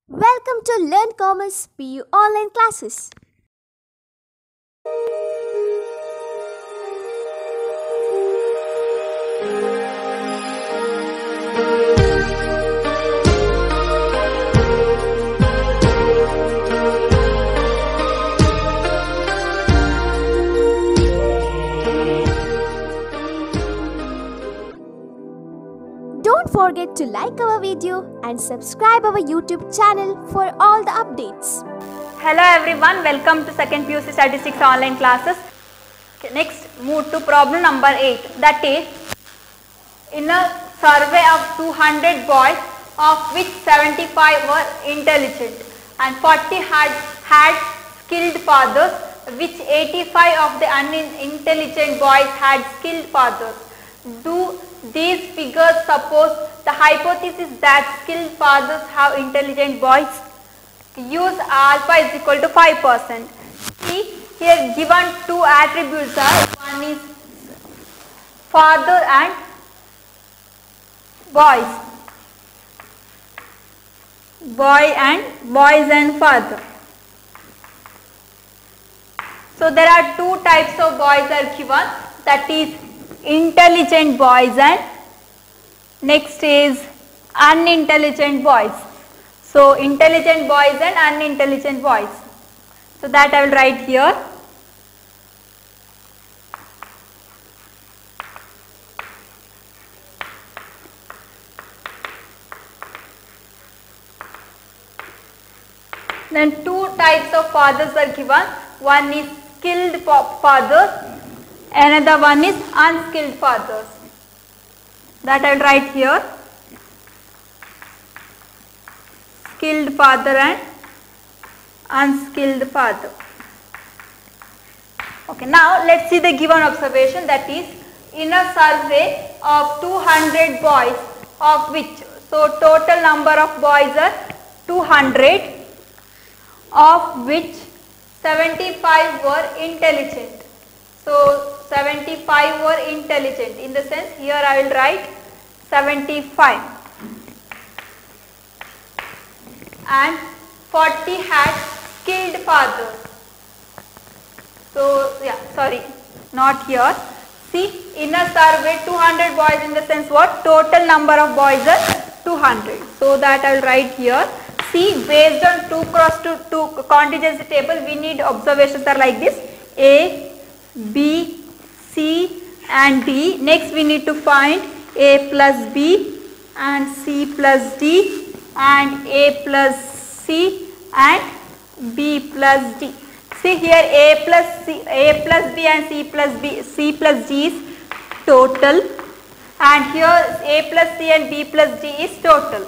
Welcome to Learn Commerce PU online classes. Don't forget to like our video and subscribe our YouTube channel for all the updates. Hello everyone, welcome to second PUC statistics online classes. Okay, next move to problem number 8, that is in a survey of 200 boys, of which 75 were intelligent and 40 had skilled fathers, which 85 of the unintelligent boys had skilled fathers. Do these figures suppose the hypothesis that skilled fathers have intelligent boys? Use alpha is equal to 5%. See, here given two attributes are, one is father and boys. Boys and father. So there are two types of boys are given, that is intelligent boys and next is unintelligent boys. So intelligent boys and unintelligent boys. So that I will write here. Then two types of fathers are given. One is skilled fathers, another one is unskilled fathers. That I will write here. Skilled father and unskilled father. Okay, now let us see the given observation, that is in a survey of 200 boys, of which, so total number of boys are 200, of which 75 were intelligent. So 75 were intelligent, in the sense here I will write 75, and 40 had skilled fathers. So yeah, sorry, not here. See, in a survey 200 boys, in the sense what? Total number of boys are 200. So that I will write here. See, based on 2 cross 2 contingency table, we need observations are like this: A, B, C and D. Next we need to find A plus B and C plus D and A plus C and B plus D. See here, A plus B and C plus D is total, and here A plus C and B plus D is total.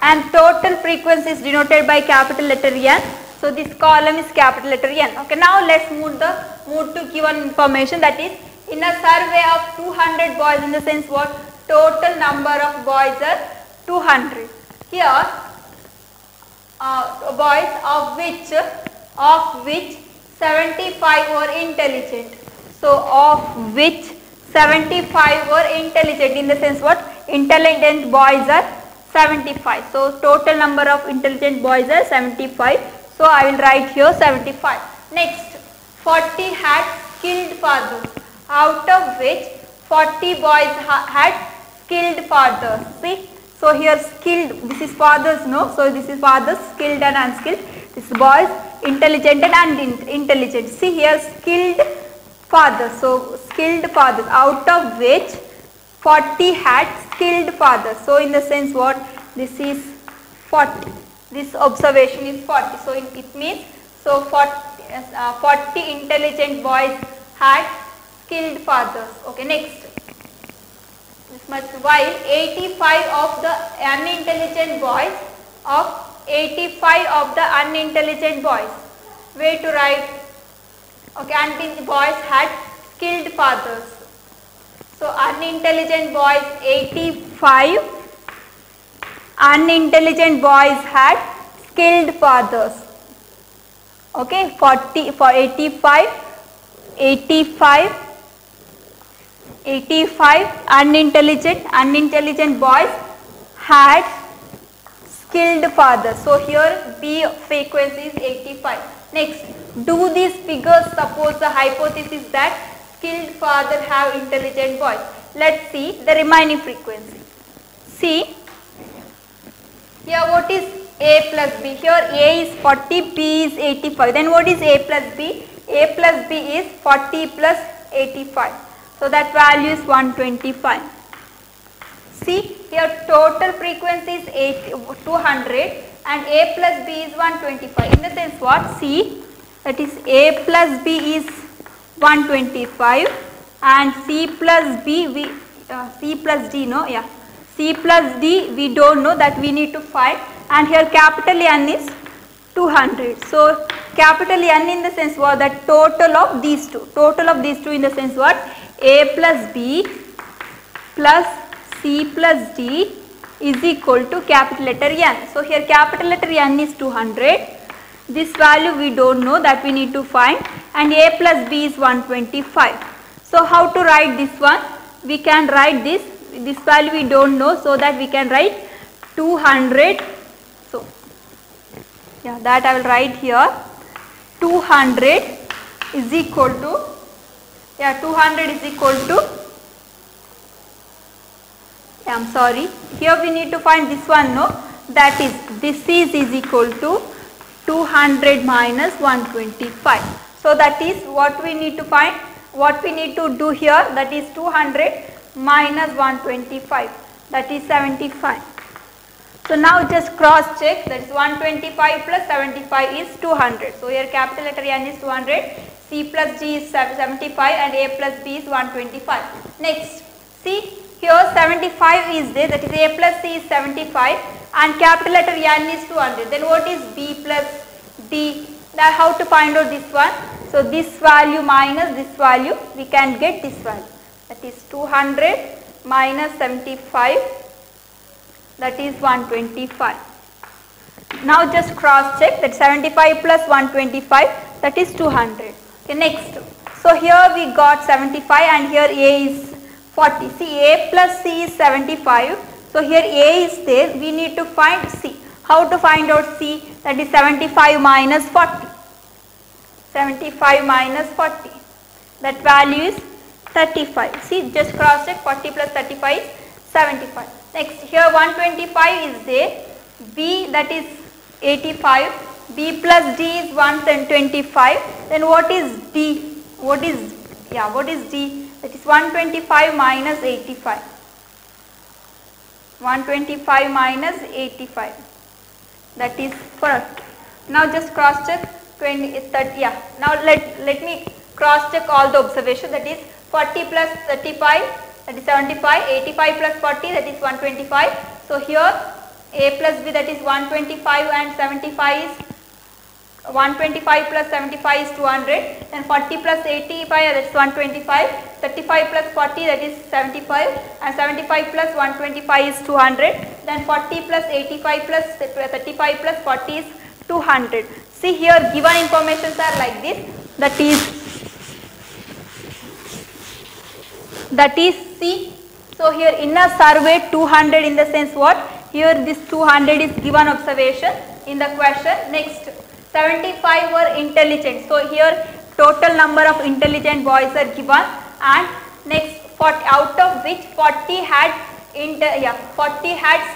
And total frequency is denoted by capital letter N. So this column is capital letter N. Okay, now let's move to given information, that is in a survey of 200 boys, in the sense what? Total number of boys are 200. Here boys of which 75 were intelligent. So of which 75 were intelligent, in the sense what? Intelligent boys are 75. So total number of intelligent boys are 75. So I will write here 75. Next, 40 had skilled fathers, out of which 40 boys had skilled fathers. See, so here skilled, this is fathers, no? So this is fathers, skilled and unskilled. This is boys, intelligent and unintelligent. See here, skilled fathers. So skilled fathers, out of which 40 had skilled fathers. So in the sense what? This is 40. This observation is 40. So it means, so 40 intelligent boys had skilled fathers. Okay, next. This much, while 85 of the unintelligent boys, way to write? Okay, unintelligent boys had skilled fathers. So unintelligent boys 85, unintelligent boys had skilled fathers. Okay, 40 for 85 unintelligent boys had skilled father. So here B frequency is 85. Next, do these figures suppose the hypothesis that skilled father have intelligent boys? Let's see the remaining frequency. See, here what is A plus B? Here A is 40, B is 85. Then what is A plus B? A plus B is 40 plus 85. So that value is 125. See, here total frequency is 200 and A plus B is 125. In the sense what? See, that is A plus B is 125 and C plus B, C plus D, no, yeah. C plus D we don't know, that we need to find, and here capital N is 200. So capital N in the sense what? The total of these two. Total of these two in the sense what? A plus B plus C plus D is equal to capital letter N. So here capital letter N is 200. This value we don't know, that we need to find, and A plus B is 125. So how to write this one? We can write this value we don't know, so that we can write 200. So yeah, that I will write here. 200 is equal to, yeah, 200 is equal to, yeah, I'm sorry, here we need to find this one, no, that is, this is equal to 200 minus 125. So that is what we need to find. What we need to do here, that is 200 minus 125, that is 75. So now just cross check, that is 125 plus 75 is 200. So here capital letter N is 200, C plus D is 75 and A plus B is 125. Next, see, here 75 is there, that is A plus C is 75 and capital letter N is 200. Then what is B plus D? Now how to find out this one? So this value minus this value, we can get this value, that is 200 minus 75, that is 125. Now just cross check, that 75 plus 125, that is 200. Okay, next. So here we got 75 and here A is 40. See, A plus C is 75. So here A is there, we need to find C. How to find out C? That is 75 minus 40. 75 minus 40. That value is 35. See, just cross check, 40 plus 35 is 75. Next, here 125 is there. B, that is 85. B plus D is 125. Then what is D? What is D? That is 125 minus 85. 125 minus 85. That is correct. Now just cross check 20 is 30. Yeah. Now let me cross check all the observation, that is 40 plus 35, that is 75, 85 plus 40, that is 125. So here A plus B, that is 125 and 75 is 125 plus 75 is 200, then 40 plus 85, that is 125, 35 plus 40, that is 75 and 75 plus 125 is 200, then 40 plus 85 plus 35 plus 40 is 200. See, here given informations are like this, that is C. So here in a survey 200 in the sense what? Here this 200 is given observation in the question. Next, 75 were intelligent. So here total number of intelligent boys are given, and next 40, out of which 40 had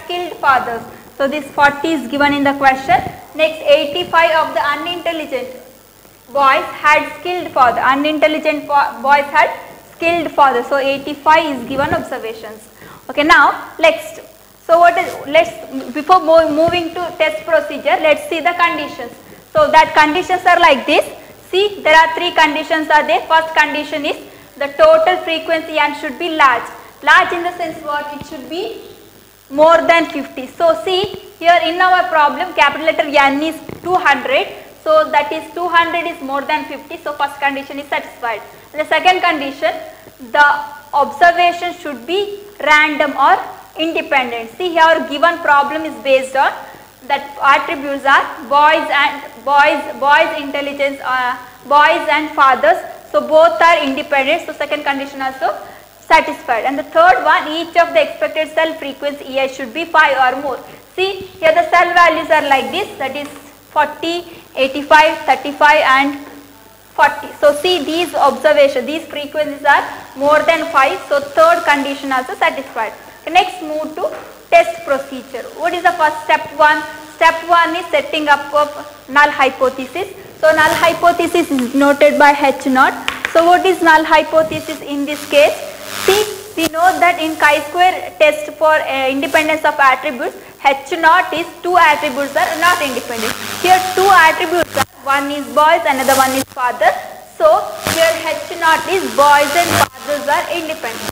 skilled fathers. So this 40 is given in the question. Next, 85 of the unintelligent boys had skilled father. Unintelligent boys had skilled father. So 85 is given observations. Okay, now next. So what is, before moving to test procedure, let's see the conditions. So that conditions are like this. See, there are three conditions are there. First condition is the total frequency N should be large. Large in the sense what? It should be more than 50. So see, here in our problem capital letter N is 200. So that is 200 is more than 50. So first condition is satisfied. The second condition, the observation should be random or independent. See, here given problem is based on that attributes are boys intelligence, boys and fathers. So both are independent. So second condition also satisfied. And the third one, each of the expected cell frequency EI should be 5 or more. See here the cell values are like this, that is 40, 85, 35 and 40. So see these observations, these frequencies are more than 5. So third condition also satisfied. Next move to test procedure. What is the first step 1? Step 1 is setting up of null hypothesis. So null hypothesis is noted by H0. So what is null hypothesis in this case? See, we know that in chi-square test for independence of attributes, H0 is 2 attributes are not independent. Here 2 attributes are, one is boys, another one is father. So here H0 is boys and fathers are independent.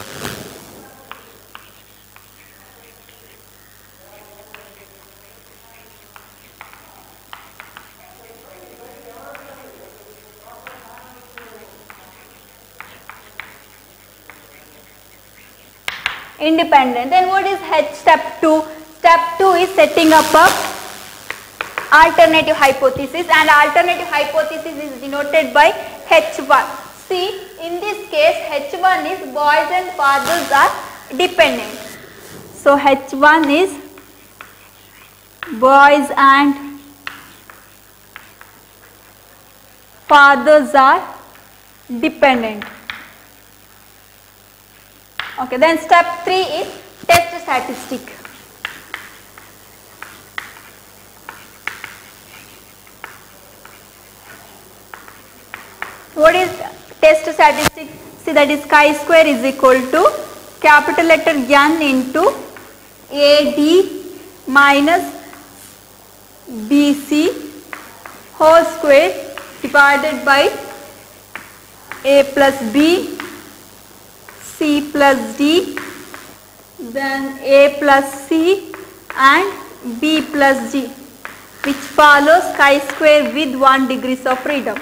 Independent. Then what is H step 2? Step 2 is setting up a alternative hypothesis, and alternative hypothesis is denoted by H1. See, in this case H1 is boys and fathers are dependent. So H1 is boys and fathers are dependent. Okay, then step 3 is test statistic. What is test statistic? See, that is chi-square is equal to capital letter N into AD minus BC whole square divided by A plus B, C plus D, then A plus C and B plus D, which follows chi-square with 1 degrees of freedom.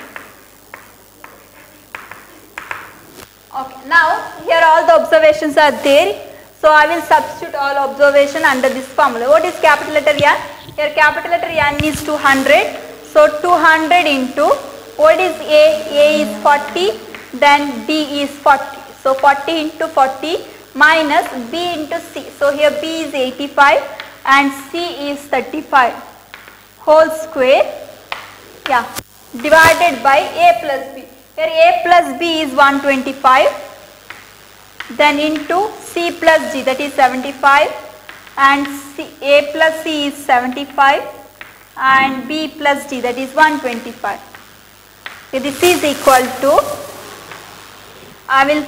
Okay, now here all the observations are there. So I will substitute all observation under this formula. What is capital letter N? Here capital letter N is 200. So 200 into, what is A? A is 40, then B is 40. So 40 into 40 minus B into C. So here B is 85 and C is 35 whole square, yeah, divided by A plus B. Here A plus B is 125, then into C plus D, that is 75, and A plus C is 75 and B plus D, that is 125. Okay, this is equal to, I will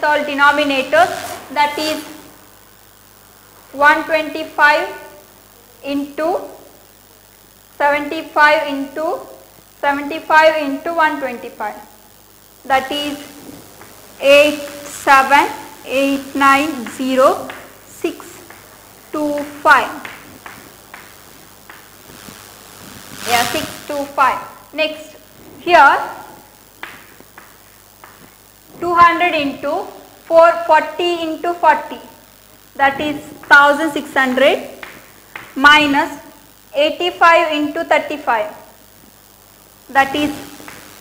solve denominators, that is 125 into 75 into 75 into 125, that is 87890,625. Yeah, 625. Next, here 200 into 440 into 40, that is 1600 minus 85 into 35, that is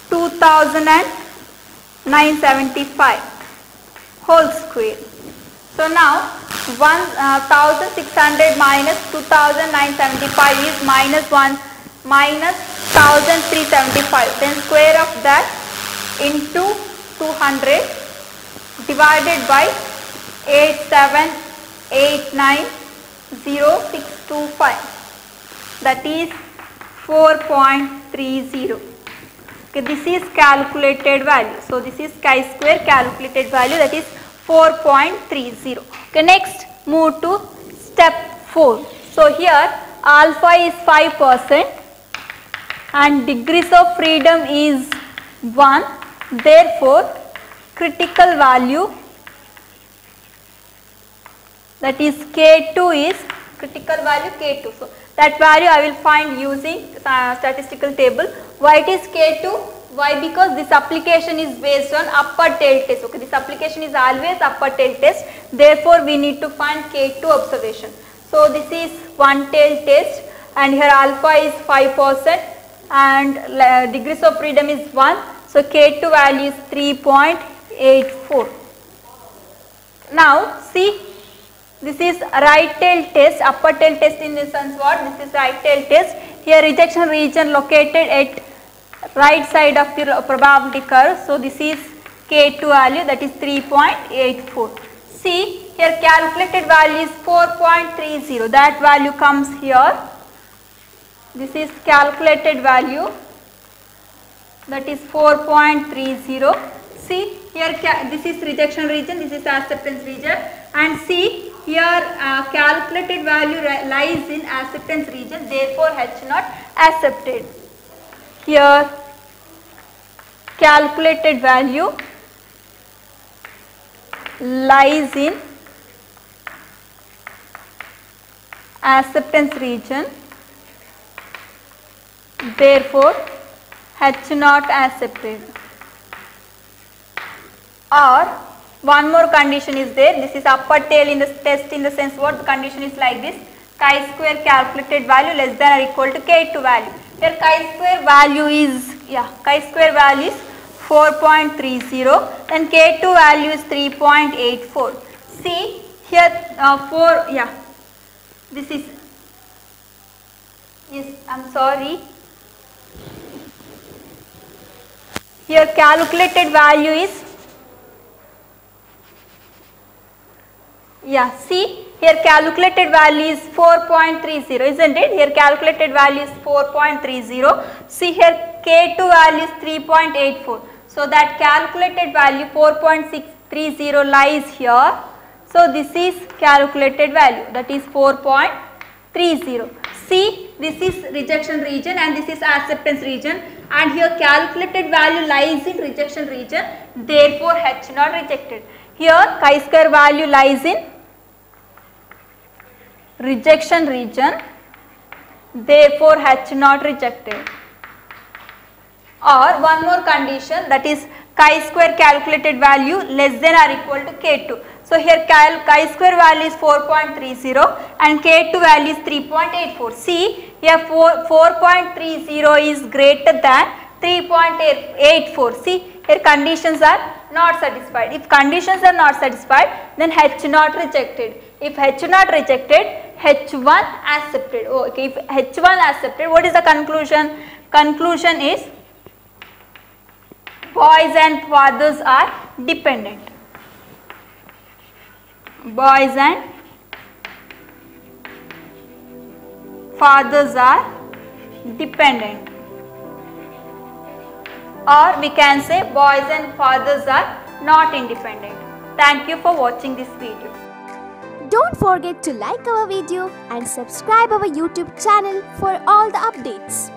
2975 whole square. So now 1600 minus 2975 is minus 1375, then square of that into 200 divided by 87890,625, that is 4.30. Okay, this is calculated value. So this is chi-square calculated value, that is 4.30. Okay, next move to step 4. So here alpha is 5% and degrees of freedom is 1. Therefore, critical value, that is K2 is critical value K2. So that value I will find using statistical table. Why it is K2? Why? Because this application is based on upper tail test. Okay, this application is always upper tail test. Therefore, we need to find K2 observation. So this is one tail test, and here alpha is 5% and degrees of freedom is 1. So K2 value is 3.84. Now see, This is right tail test, upper tail test in the sense what? This is right tail test. Here rejection region located at right side of the probability curve. So this is K2 value, that is 3.84. See here calculated value is 4.30. That value comes here. This is calculated value, that is 4.30. See here this is rejection region, this is acceptance region, and see here calculated value lies in acceptance region, therefore H not accepted. Here calculated value lies in acceptance region, therefore H not accepted. Or one more condition is there. This is upper tail in the test in the sense what? The condition is like this: chi-square calculated value less than or equal to K2 value. Here chi-square value is chi-square value is 4.30, then K2 value is 3.84. See here this is, yes, I'm sorry. Here calculated value is, see here calculated value is 4.30, isn't it? Here calculated value is 4.30. See here K2 value is 3.84. So that calculated value 4.630 lies here. So this is calculated value, that is 4.30. See, this is rejection region and this is acceptance region, and here calculated value lies in rejection region, therefore H not rejected. Here chi-square value lies in rejection region, therefore H not rejected. Or one more condition, that is chi-square calculated value less than or equal to K2. So here chi-square value is 4.30 and K2 value is 3.84. See here 4.30 is greater than 3.84. See here conditions are not satisfied. If conditions are not satisfied, then H not rejected. If H not rejected, H1 accepted. Okay, if H1 accepted, what is the conclusion? Conclusion is boys and fathers are dependent. Boys and fathers are dependent. Or we can say boys and fathers are not independent. Thank you for watching this video. Don't forget to like our video and subscribe our YouTube channel for all the updates.